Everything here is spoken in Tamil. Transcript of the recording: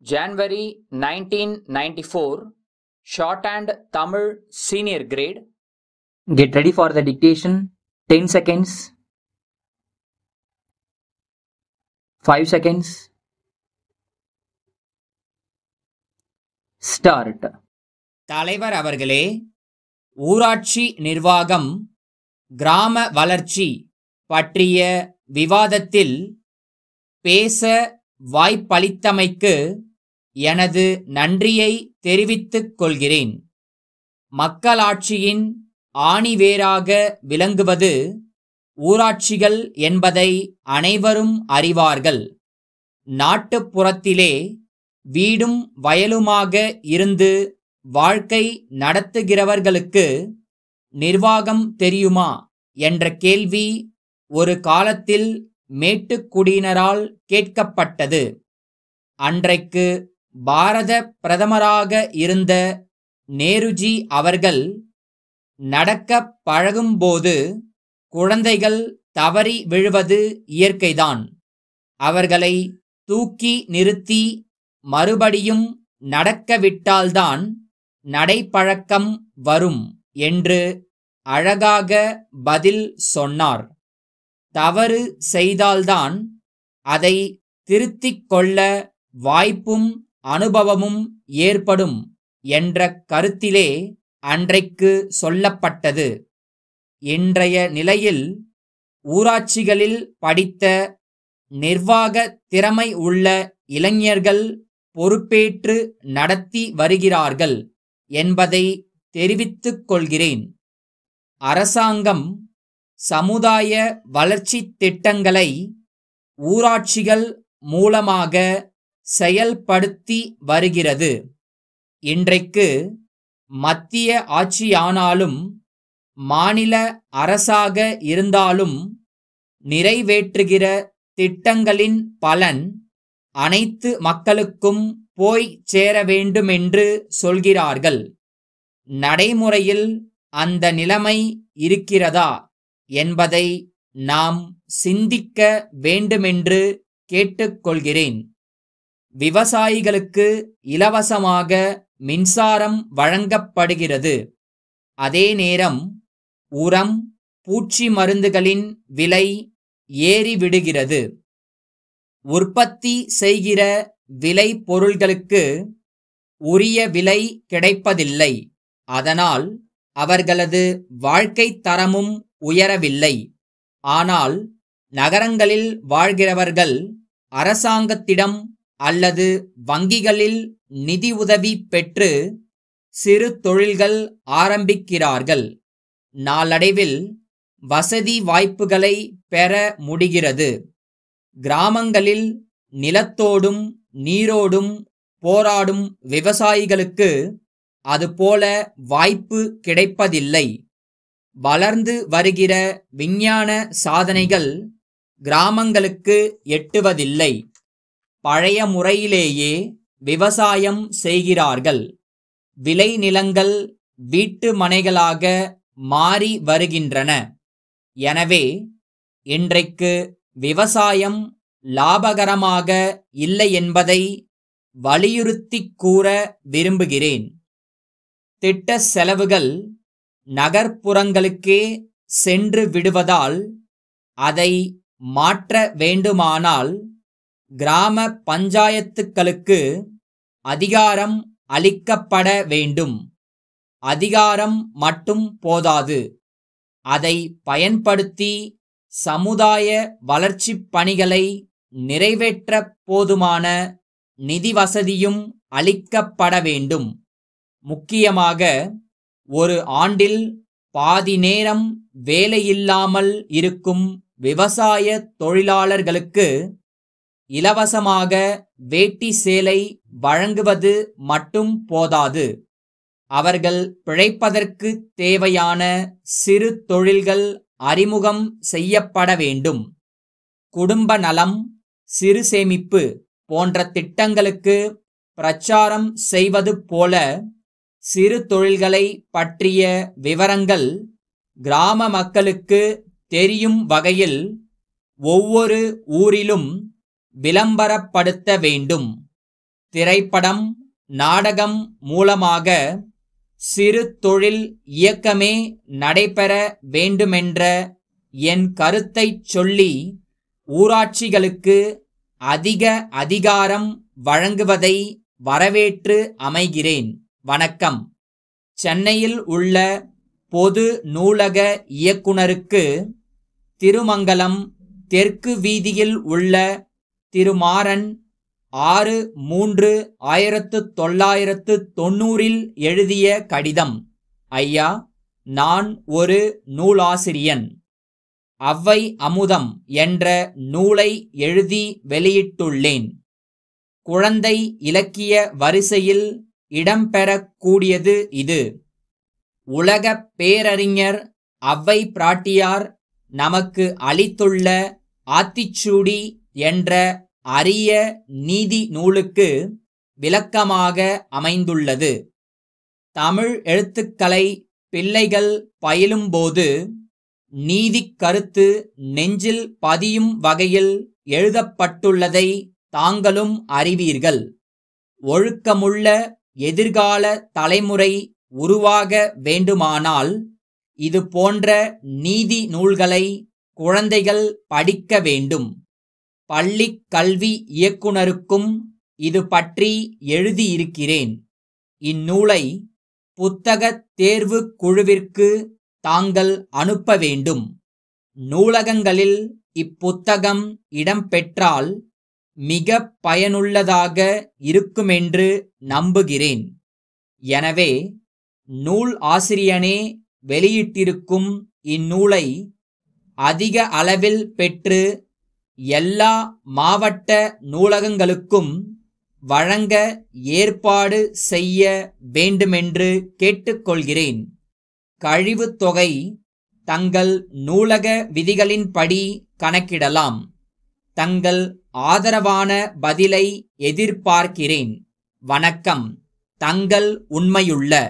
January 1994, Shorthand Tamil Senior Grade. Get ready for the dictation. 10 seconds. 5 seconds. Start. தலைவர் அவர்களே, ஊராட்சி நிர்வாகம், கிராம வளர்ச்சி பற்றிய விவாதத்தில் பேச வாய்ப்பளித்தமைக்கு எனது நன்றியை தெரிவித்துக் கொள்கிறேன். மக்களாட்சியின் ஆணிவேராக விளங்குவது ஊராட்சிகள் என்பதை அனைவரும் அறிவார்கள். நாட்டுப்புறத்திலே வீடும் வயலுமாக இருந்து வாழ்க்கை நடத்துகிறவர்களுக்கு நிர்வாகம் தெரியுமா என்ற கேள்வி ஒரு காலத்தில் மேட்டுக்குடியினரால் கேட்கப்பட்டது. அன்றைக்கு பாரத பிரதமராக இருந்த நேருஜி அவர்கள் நடக்க பழகும்போது குழந்தைகள் தவறி விழுவது இயற்கைதான். அவர்களை தூக்கி நிறுத்தி மறுபடியும் நடக்கவிட்டால்தான் நடைப்பழக்கம் வரும் என்று அழகாக பதில் சொன்னார். தவறு செய்தால்தான் அதை திருத்திக் கொள்ள வாய்ப்பும் அனுபவமும் ஏற்படும் என்ற கருத்திலே அன்றைக்கு சொல்லப்பட்டது. இன்றைய நிலையில் ஊராட்சிகளில் படித்த நிர்வாக திறமை உள்ள இளைஞர்கள் பொறுப்பேற்று நடத்தி வருகிறார்கள் என்பதை தெரிவித்துக் கொள்கிறேன். அரசாங்கம் சமுதாய வளர்ச்சி திட்டங்களை ஊராட்சிகள் மூலமாக செயல்படுத்தி வருகிறது. இன்றைக்கு மத்திய ஆட்சியானாலும் மாநில அரசாக இருந்தாலும் நிறைவேற்றுகிற திட்டங்களின் பலன் அனைத்து மக்களுக்கும் போய் சேர வேண்டுமென்று சொல்கிறார்கள். நடைமுறையில் அந்த நிலைமை இருக்கிறதா என்பதை நாம் சிந்திக்க வேண்டுமென்று கேட்டுக்கொள்கிறேன். விவசாயிகளுக்கு இலவசமாக மின்சாரம் வழங்கப்படுகிறது. அதே நேரம் உரம், பூச்சி மருந்துகளின் விலை ஏறிவிடுகிறது. உற்பத்தி செய்கிற விலை பொருள்களுக்கு உரிய விலை கிடைப்பதில்லை. அதனால் அவர்களது வாழ்க்கை தரமும் உயரவில்லை. ஆனால் நகரங்களில் வாழ்கிறவர்கள் அரசாங்கத்திடம் அல்லது வங்கிகளில் நிதி உதவி பெற்று சிறு தொழில்கள் ஆரம்பிக்கிறார்கள். நாளடைவில் வசதி வாய்ப்புகளை பெற முடிகிறது. கிராமங்களில் நிலத்தோடும் நீரோடும் போராடும் விவசாயிகளுக்கு அதுபோல வாய்ப்பு கிடைப்பதில்லை. வளர்ந்து வருகிற விஞ்ஞான சாதனைகள் கிராமங்களுக்கு எட்டுவதில்லை. பழைய முறையிலேயே விவசாயம் செய்கிறார்கள். விளைநிலங்கள் வீட்டு மனைகளாக மாறி வருகின்றன. எனவே இன்றைக்கு விவசாயம் லாபகரமாக இல்லை என்பதை வலியுறுத்திக் கூற விரும்புகிறேன். திட்ட செலவுகள் நகர்ப்புறங்களுக்கே சென்று விடுவதால் அதை மாற்ற வேண்டுமானால் கிராம பஞ்சாயத்துக்களுக்கு அதிகாரம் அளிக்கப்பட வேண்டும். அதிகாரம் மட்டும் போதாது. அதை பயன்படுத்தி சமுதாய வளர்ச்சிப் பணிகளை நிறைவேற்ற போதுமான நிதி வசதியும் அளிக்கப்பட வேண்டும். முக்கியமாக ஒரு ஆண்டில் பாதி நேரம் வேலையில்லாமல் இருக்கும் விவசாய தொழிலாளர்களுக்கு இலவசமாக வேட்டி சேலை வழங்குவது மட்டும் போதாது. அவர்கள் பிழைப்பதற்கு தேவையான சிறு தொழில்கள் அறிமுகம் செய்யப்பட வேண்டும். குடும்ப நலம், சிறு சேமிப்பு போன்ற திட்டங்களுக்கு பிரச்சாரம் செய்வது போல சிறு தொழில்களை பற்றிய விவரங்கள் கிராம மக்களுக்கு தெரியும் வகையில் ஒவ்வொரு ஊரிலும் விளம்பரப்படுத்த வேண்டும். திரைப்படம், நாடகம் மூலமாக சிறு தொழில் இயக்கமே நடைபெற வேண்டுமென்ற என் கருத்தைச் சொல்லி ஊராட்சிகளுக்கு அதிக அதிகாரம் வழங்குவதை வரவேற்று அமைகிறேன். வணக்கம். சென்னையில் உள்ள பொது நூலக இயக்குனருக்கு திருமங்கலம் தெற்கு வீதியில் உள்ள திருமாறன் 6/3/1990 எழுதிய கடிதம். ஐயா, நான் ஒரு நூலாசிரியன். அவ்வை அமுதம் என்ற நூலை எழுதி வெளியிட்டுள்ளேன். குழந்தை இலக்கிய வரிசையில் இடம்பெறக்கூடியது இது. உலக பேரறிஞர் அவ்வை பிராட்டியார் நமக்கு அளித்துள்ள ஆத்திச்சூடி என்ற அரிய நீதி நூலுக்கு விளக்கமாக அமைந்துள்ளது. தமிழ் எழுத்துக்களை பிள்ளைகள் பயிலும்போது நீதிக் கருத்து நெஞ்சில் பதியும் வகையில் எழுதப்பட்டுள்ளதை தாங்களும் அறிவீர்கள். ஒழுக்கமுள்ள எதிர்கால தலைமுறை உருவாக வேண்டுமானால் இது போன்ற நீதி நூல்களை குழந்தைகள் படிக்க வேண்டும். பள்ளிக் கல்வி இயக்குனருக்கும் இது பற்றி எழுதியிருக்கிறேன். இந்நூலை புத்தகத் தேர்வு குழுவிற்கு தாங்கள் அனுப்ப வேண்டும். நூலகங்களில் இப்புத்தகம் இடம்பெற்றால் மிக பயனுள்ளதாக இருக்குமென்று நம்புகிறேன். எனவே நூல் ஆசிரியனே வெளியிட்டிருக்கும் இந்நூலை அதிக அளவில் பெற்று எல்லா மாவட்ட நூலகங்களுக்கும் வழங்க ஏற்பாடு செய்ய வேண்டுமென்று கேட்டுக்கொள்கிறேன். கழிவுத் தொகை தங்கள் நூலக விதிகளின்படி கணக்கிடலாம். தங்கள் ஆதரவான பதிலை எதிர்பார்க்கிறேன். வணக்கம். தங்கள் உண்மையுள்ள